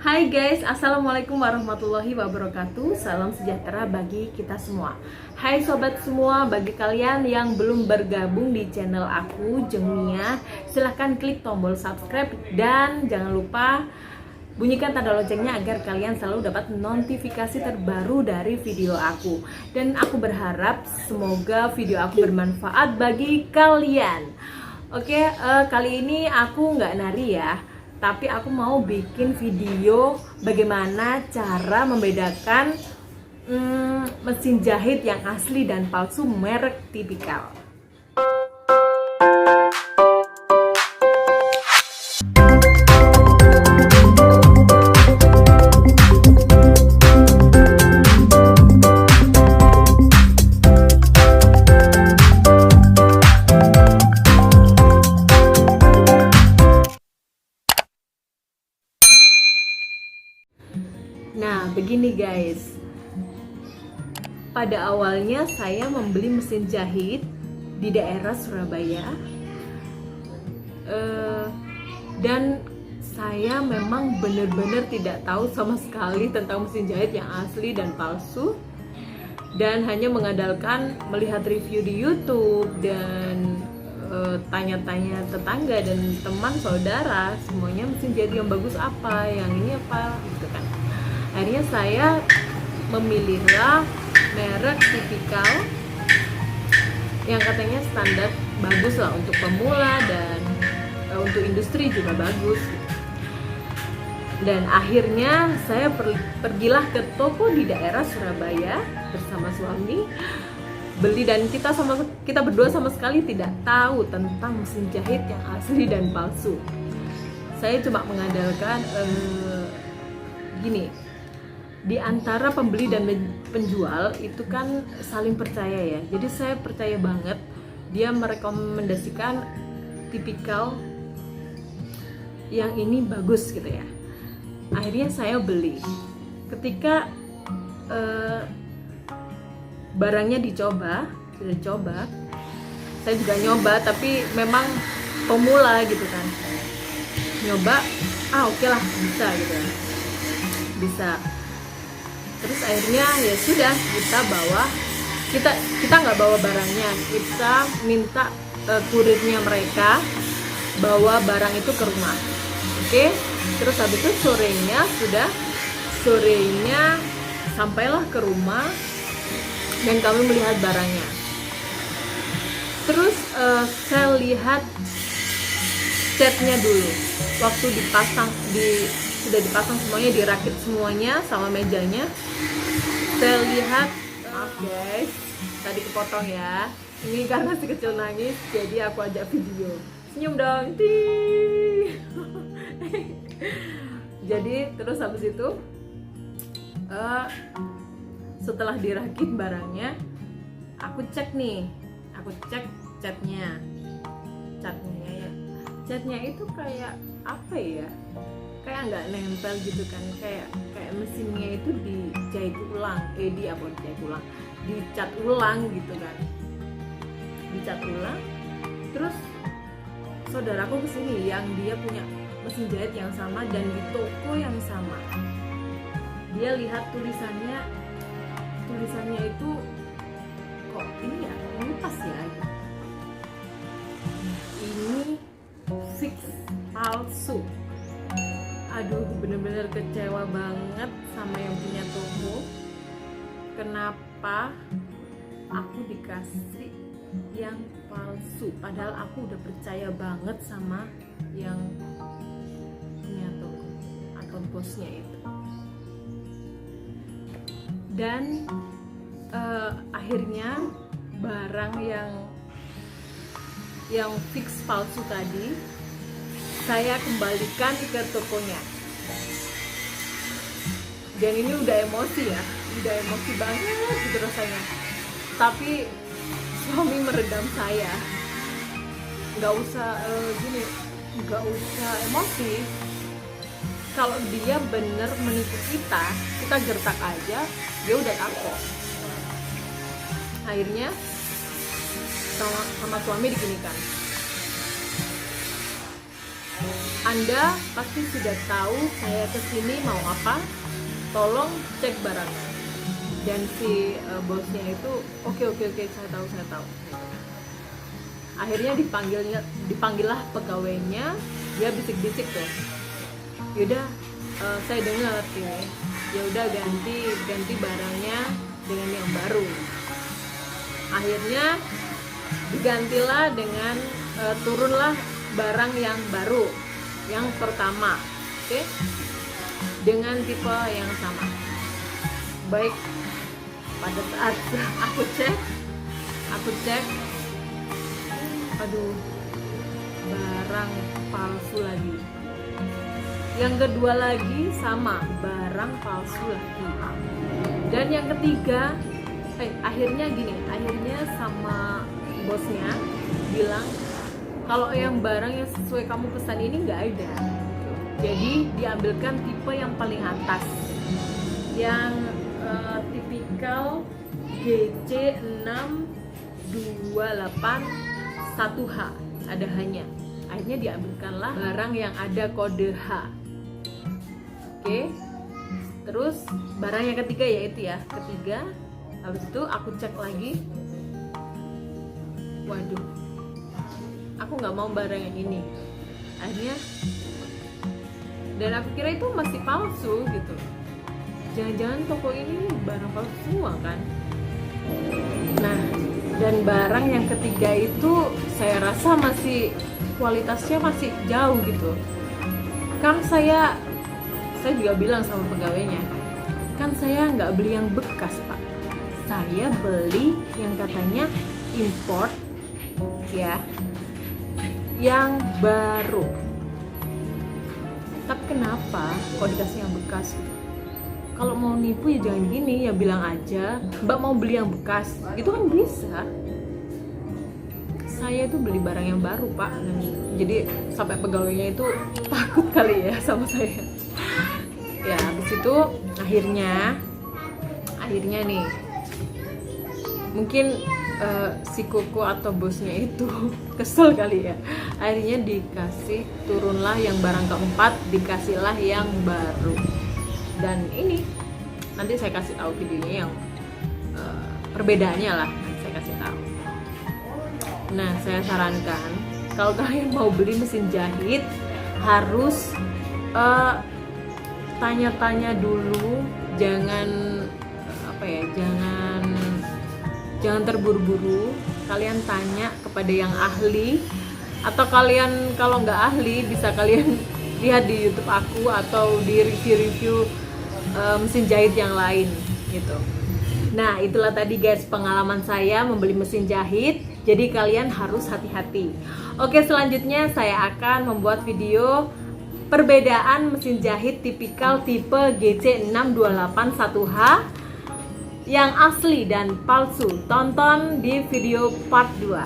Hai guys, Assalamualaikum warahmatullahi wabarakatuh. Salam sejahtera bagi kita semua. Hai sobat semua, bagi kalian yang belum bergabung di channel aku, Jengmia, silahkan klik tombol subscribe dan jangan lupa bunyikan tanda loncengnya agar kalian selalu dapat notifikasi terbaru dari video aku. Dan aku berharap semoga video aku bermanfaat bagi kalian. Oke, kali ini aku nggak nari ya, tapi aku mau bikin video bagaimana cara membedakan mesin jahit yang asli dan palsu merek tipikal. Nah, begini guys. Pada awalnya saya membeli mesin jahit di daerah Surabaya. Dan saya memang benar-benar tidak tahu sama sekali tentang mesin jahit yang asli dan palsu. Dan hanya mengandalkan melihat review di YouTube dan tanya-tanya tetangga dan teman saudara, semuanya mesin jahit yang bagus apa, yang ini apa, gitu kan. Akhirnya saya memilihlah merek tipikal yang katanya standar bagus lah untuk pemula dan untuk industri juga bagus. Dan akhirnya saya pergilah ke toko di daerah Surabaya bersama suami, beli, dan kita berdua sama sekali tidak tahu tentang mesin jahit yang asli dan palsu. Saya cuma mengandalkan gini, di antara pembeli dan penjual itu kan saling percaya ya. Jadi saya percaya banget dia merekomendasikan tipikal yang ini bagus gitu ya. Akhirnya saya beli. Ketika barangnya dicoba, sudah dicoba, saya juga nyoba, tapi memang pemula gitu kan. Nyoba, oke lah, bisa gitu ya. Bisa. Terus akhirnya ya sudah, kita nggak bawa barangnya, kita minta kurirnya mereka bawa barang itu ke rumah. Oke. Terus habis itu sorenya sampailah ke rumah dan kami melihat barangnya. Terus saya lihat catnya dulu waktu sudah dipasang semuanya, dirakit semuanya sama mejanya. Saya lihat, maaf guys, tadi kepotong ya. Ini karena si kecil nangis, jadi aku ajak video. Senyum dong, Jadi terus habis itu, setelah dirakit barangnya, aku cek catnya ya. Catnya itu kayak apa ya? Kayak nggak nempel gitu kan, kayak mesinnya itu dicat ulang gitu kan, dicat ulang. Terus saudaraku kesini yang dia punya mesin jahit yang sama dan di toko yang sama, dia lihat tulisannya itu kok ini ya, ini pas ya, ini fix palsu. Aduh, bener-bener kecewa banget sama yang punya toko. Kenapa aku dikasih yang palsu? Padahal aku udah percaya banget sama yang punya toko atau bosnya itu. Dan akhirnya barang yang fix palsu tadi saya kembalikan ke tokonya. Dan ini udah emosi banget gitu rasanya. Tapi suami meredam saya. Nggak usah emosi. Kalau dia bener menipu kita gertak aja, dia udah kapok. Akhirnya sama suami diginikan. Anda pasti sudah tahu saya kesini mau apa, tolong cek barangnya. Dan si bosnya itu oke, saya tahu. Akhirnya dipanggillah pegawainya, dia bisik-bisik tuh. Yaudah, saya dengar ini, ya udah ganti barangnya dengan yang baru. Akhirnya digantilah dengan turunlah barang yang baru, yang pertama, oke, dengan tipe yang sama. Baik, pada saat aku cek, aduh, barang palsu lagi. Yang kedua lagi sama, barang palsu lagi. Dan yang ketiga, akhirnya sama bosnya bilang kalau yang barang yang sesuai kamu pesan ini nggak ada. Jadi diambilkan tipe yang paling atas, yang tipikal GC6281H, ada H-nya. Akhirnya diambilkanlah barang yang ada kode H. Oke. Terus barang yang ketiga yaitu ketiga. Habis itu aku cek lagi. Waduh, aku nggak mau barang yang ini. Akhirnya, dan aku kira itu masih palsu gitu. Jangan-jangan toko ini barang palsu semua kan. Nah, dan barang yang ketiga itu saya rasa masih kualitasnya masih jauh gitu. Kan saya juga bilang sama pegawainya, kan saya nggak beli yang bekas pak, saya beli yang katanya import ya, yang baru. Tapi kenapa kok dikasih yang bekas? Kalau mau nipu ya jangan gini, ya bilang aja mbak mau beli yang bekas, itu kan bisa. Saya itu beli barang yang baru pak, jadi sampai pegawainya itu takut kali ya sama saya. Ya habis itu akhirnya nih mungkin si Koko atau bosnya itu kesel kali ya, akhirnya dikasih turunlah yang barang keempat, dikasihlah yang baru. Dan ini nanti saya kasih tahu videonya yang perbedaannya lah, saya kasih tahu. Nah, saya sarankan kalau kalian mau beli mesin jahit harus tanya-tanya dulu, jangan jangan terburu-buru. Kalian tanya kepada yang ahli, atau kalian kalau nggak ahli bisa kalian lihat di YouTube aku atau di review mesin jahit yang lain gitu. Nah, itulah tadi guys pengalaman saya membeli mesin jahit. Jadi kalian harus hati-hati. Oke, selanjutnya saya akan membuat video perbedaan mesin jahit tipikal tipe GC6281H yang asli dan palsu. Tonton di video part 2.